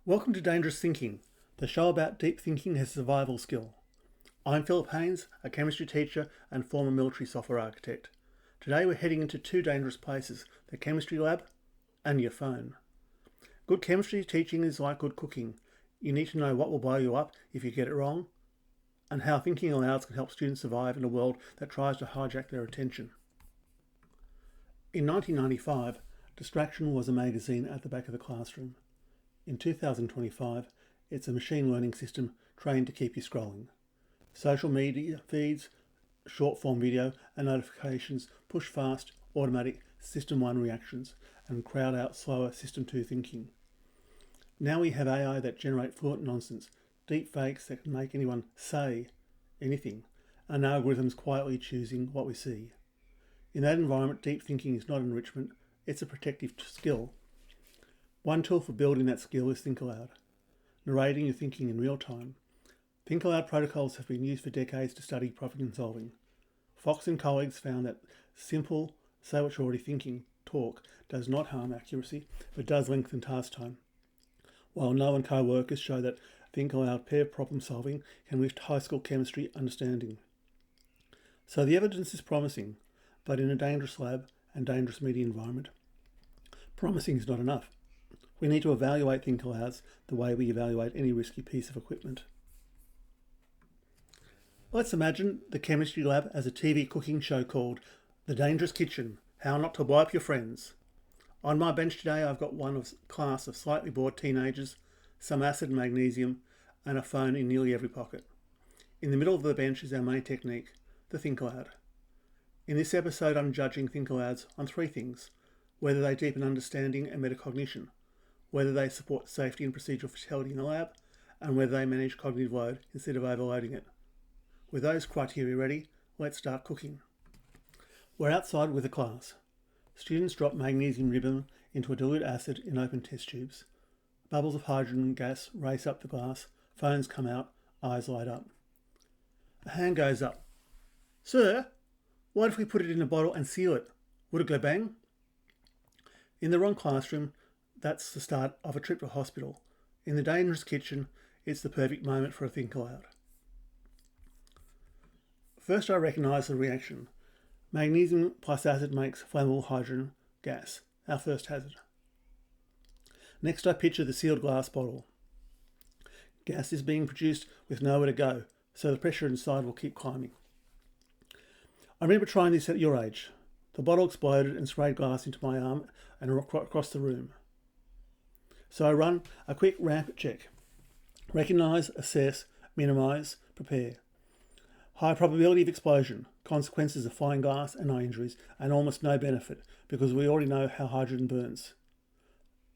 Welcome to Dangerous Thinking, the show about deep thinking as a survival skill. I'm Philip Haynes, a chemistry teacher and former military software architect. Today we're heading into two dangerous places, the chemistry lab and your phone. Good chemistry teaching is like good cooking. You need to know what will blow you up if you get it wrong, and how Thinking Alouds can help students survive in a world that tries to hijack their attention. In 1995, Distraction was a magazine at the back of the classroom. In 2025, it's a machine learning system trained to keep you scrolling. Social media feeds, short-form video and notifications push fast, automatic System 1 reactions and crowd out slower System 2 thinking. Now we have AI that generate fluent nonsense, deep fakes that can make anyone say anything, and algorithms quietly choosing what we see. In that environment, deep thinking is not enrichment, it's a protective skill. One tool for building that skill is Think Aloud, narrating your thinking in real time. Think Aloud protocols have been used for decades to study problem solving. Fox and colleagues found that simple, say what you're already thinking talk does not harm accuracy, but does lengthen task time. While Noah and co-workers show that Think Aloud pair problem solving can lift high school chemistry understanding. So the evidence is promising, but in a dangerous lab and dangerous media environment, promising is not enough. We need to evaluate Think Alouds the way we evaluate any risky piece of equipment. Let's imagine the chemistry lab as a TV cooking show called The Dangerous Kitchen, How Not to Blow Up Your Friends. On my bench today I've got one class of slightly bored teenagers, some acid and magnesium, and a phone in nearly every pocket. In the middle of the bench is our main technique, the Think Aloud. In this episode I'm judging Think Alouds on three things: whether they deepen understanding and metacognition, whether they support safety and procedural fidelity in the lab, and whether they manage cognitive load instead of overloading it. With those criteria ready, let's start cooking. We're outside with a class. Students drop magnesium ribbon into a dilute acid in open test tubes. Bubbles of hydrogen gas race up the glass, phones come out, eyes light up. A hand goes up. "Sir, what if we put it in a bottle and seal it? Would it go bang?" In the wrong classroom, that's the start of a trip to hospital. In the dangerous kitchen, it's the perfect moment for a Think Aloud. First, I recognise the reaction. Magnesium plus acid makes flammable hydrogen gas, our first hazard. Next, I picture the sealed glass bottle. Gas is being produced with nowhere to go, so the pressure inside will keep climbing. I remember trying this at your age. The bottle exploded and sprayed glass into my arm and across the room. So I run a quick ramp check. Recognise, assess, minimise, prepare. High probability of explosion, consequences of flying glass and eye injuries, and almost no benefit because we already know how hydrogen burns.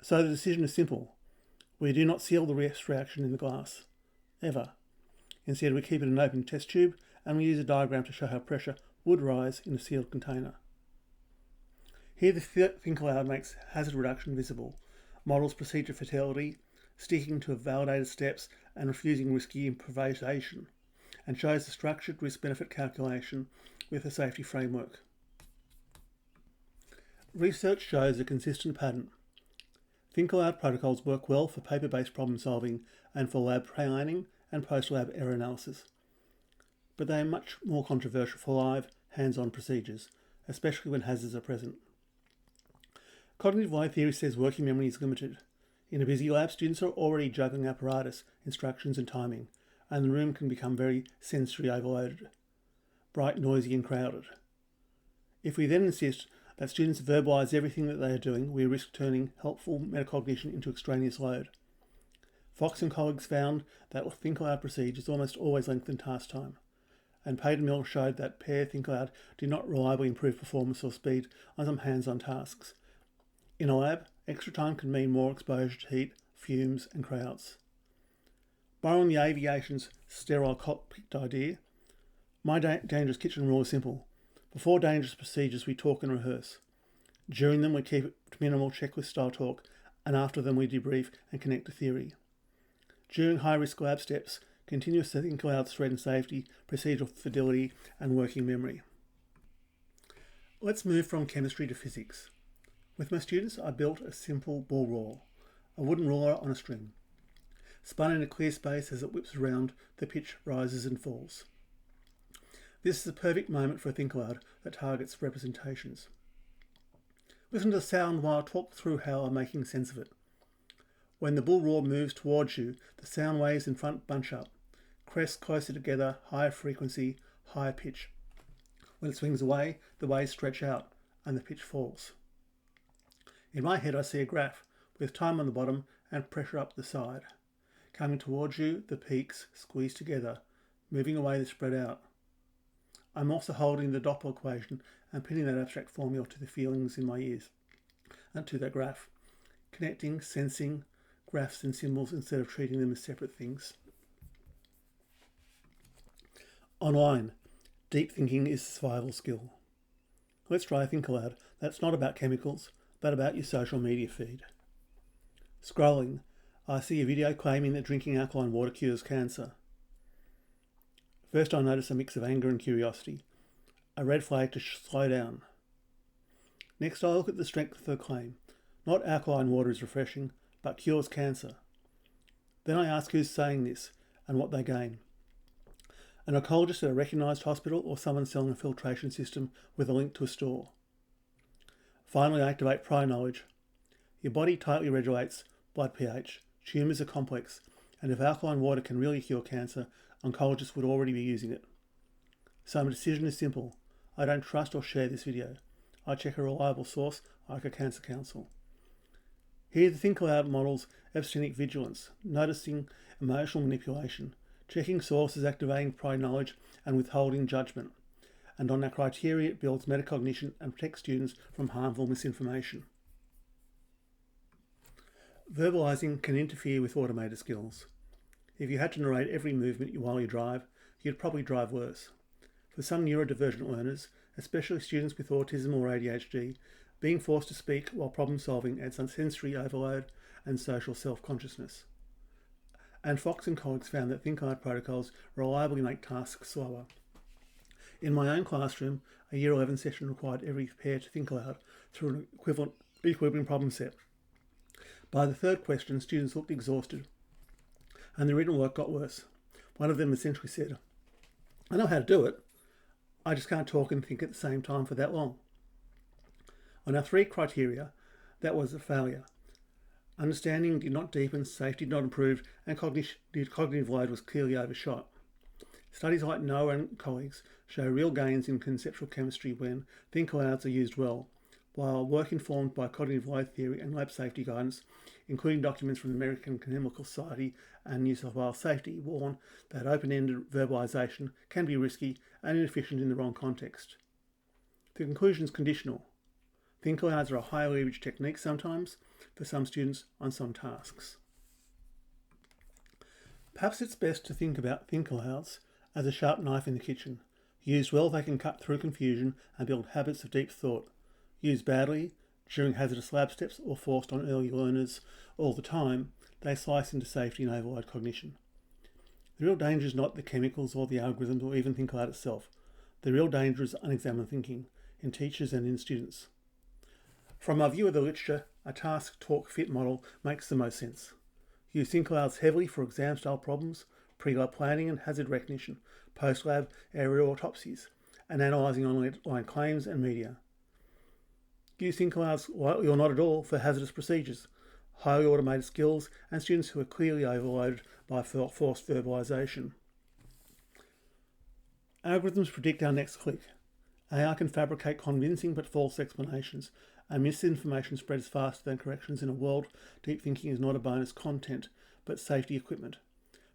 So the decision is simple. We do not seal the reaction in the glass, ever. Instead we keep it in an open test tube and we use a diagram to show how pressure would rise in a sealed container. Here the Think Aloud makes hazard reduction visible, models procedure fidelity, sticking to validated steps and refusing risky improvisation, and shows the structured risk-benefit calculation with a safety framework. Research shows a consistent pattern. Think Aloud protocols work well for paper-based problem solving and for lab planning and post-lab error analysis. But they are much more controversial for live, hands-on procedures, especially when hazards are present. Cognitive load theory says working memory is limited. In a busy lab, students are already juggling apparatus, instructions and timing, and the room can become very sensory overloaded, bright, noisy and crowded. If we then insist that students verbalise everything that they are doing, we risk turning helpful metacognition into extraneous load. Fox and colleagues found that Think Aloud procedures almost always lengthen task time, and Payton Mill showed that pair Think Aloud did not reliably improve performance or speed on some hands-on tasks. In a lab, extra time can mean more exposure to heat, fumes and crowds. Borrowing the aviation's sterile cockpit idea, my dangerous kitchen rule is simple. Before dangerous procedures we talk and rehearse. During them we keep it to minimal checklist style talk, and after them we debrief and connect to theory. During high-risk lab steps, continuous Think Aloud thread and safety, procedural fidelity and working memory. Let's move from chemistry to physics. With my students I built a simple ball roll, a wooden ruler on a string. Spun in a clear space as it whips around, the pitch rises and falls. This is a perfect moment for a Think Aloud that targets representations. Listen to the sound while I talk through how I'm making sense of it. When the bull roar moves towards you, the sound waves in front bunch up. Crests closer together, higher frequency, higher pitch. When it swings away, the waves stretch out and the pitch falls. In my head, I see a graph with time on the bottom and pressure up the side. Coming towards you, the peaks squeeze together. Moving away, they spread out. I'm also holding the Doppler equation and pinning that abstract formula to the feelings in my ears and to that graph. Connecting, sensing graphs and symbols instead of treating them as separate things. Online, deep thinking is a survival skill. Let's try a Think Aloud that's not about chemicals, but about your social media feed. Scrolling, I see a video claiming that drinking alkaline water cures cancer. First I notice a mix of anger and curiosity, a red flag to slow down. Next I look at the strength of the claim. Not alkaline water is refreshing, but cures cancer. Then I ask who's saying this and what they gain. An oncologist at a recognised hospital or someone selling a filtration system with a link to a store. Finally, I activate prior knowledge. Your body tightly regulates blood pH. Tumours are complex, and if alkaline water can really cure cancer, oncologists would already be using it. So my decision is simple. I don't trust or share this video. I check a reliable source like a cancer council. Here the Think Aloud models epistemic vigilance, noticing emotional manipulation, checking sources, activating prior knowledge and withholding judgment. And on that criteria it builds metacognition and protects students from harmful misinformation. Verbalizing can interfere with automated skills. If you had to narrate every movement while you drive, you'd probably drive worse. For some neurodivergent learners, especially students with autism or ADHD, being forced to speak while problem solving adds sensory overload and social self-consciousness. And Fox and colleagues found that Think Aloud protocols reliably make tasks slower. In my own classroom, a Year 11 session required every pair to think aloud through an equilibrium problem set. By the third question, students looked exhausted, and the written work got worse. One of them essentially said, "I know how to do it, I just can't talk and think at the same time for that long." On our 3 criteria, that was a failure. Understanding did not deepen, safety did not improve, and cognitive load was clearly overshot. Studies like Noah and colleagues show real gains in conceptual chemistry when Think Alouds are used well, while work informed by cognitive load theory and lab safety guidance, including documents from the American Chemical Society and New South Wales Safety, warn that open-ended verbalisation can be risky and inefficient in the wrong context. The conclusion is conditional. Think Alouds are a high leverage technique sometimes, for some students on some tasks. Perhaps it's best to think about Think Alouds as a sharp knife in the kitchen. Used well, they can cut through confusion and build habits of deep thought. Used badly, during hazardous lab steps or forced on early learners all the time, they slice into safety and overload cognition. The real danger is not the chemicals or the algorithms or even Think Aloud itself. The real danger is unexamined thinking in teachers and in students. From my view of the literature, a task, talk, fit model makes the most sense. Use Think Alouds heavily for exam-style problems, pre-lab planning and hazard recognition, post-lab aerial autopsies, and analysing online claims and media. Use Think Alouds lightly or not at all for hazardous procedures, highly automated skills, and students who are clearly overloaded by forced verbalisation. Algorithms predict our next click. AI can fabricate convincing but false explanations, and misinformation spreads faster than corrections in a world deep thinking is not a bonus content, but safety equipment.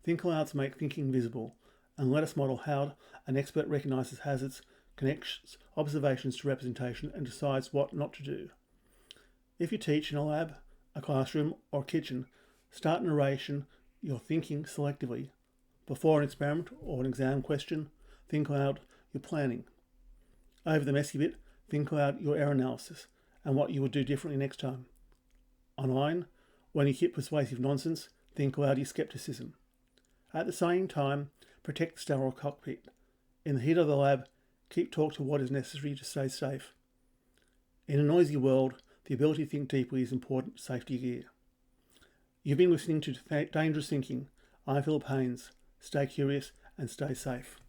Think Alouds make thinking visible, and let us model how an expert recognises hazards, connects observations to representation, and decides what not to do. If you teach in a lab, a classroom, or a kitchen, start narration your thinking selectively. Before an experiment or an exam question, think aloud your planning. Over the messy bit, think aloud your error analysis and what you would do differently next time. Online, when you hit persuasive nonsense, think aloud your skepticism. At the same time, protect the sterile cockpit. In the heat of the lab, keep talk to what is necessary to stay safe. In a noisy world, the ability to think deeply is important safety gear. You've been listening to Dangerous Thinking. I'm Philip Haynes. Stay curious and stay safe.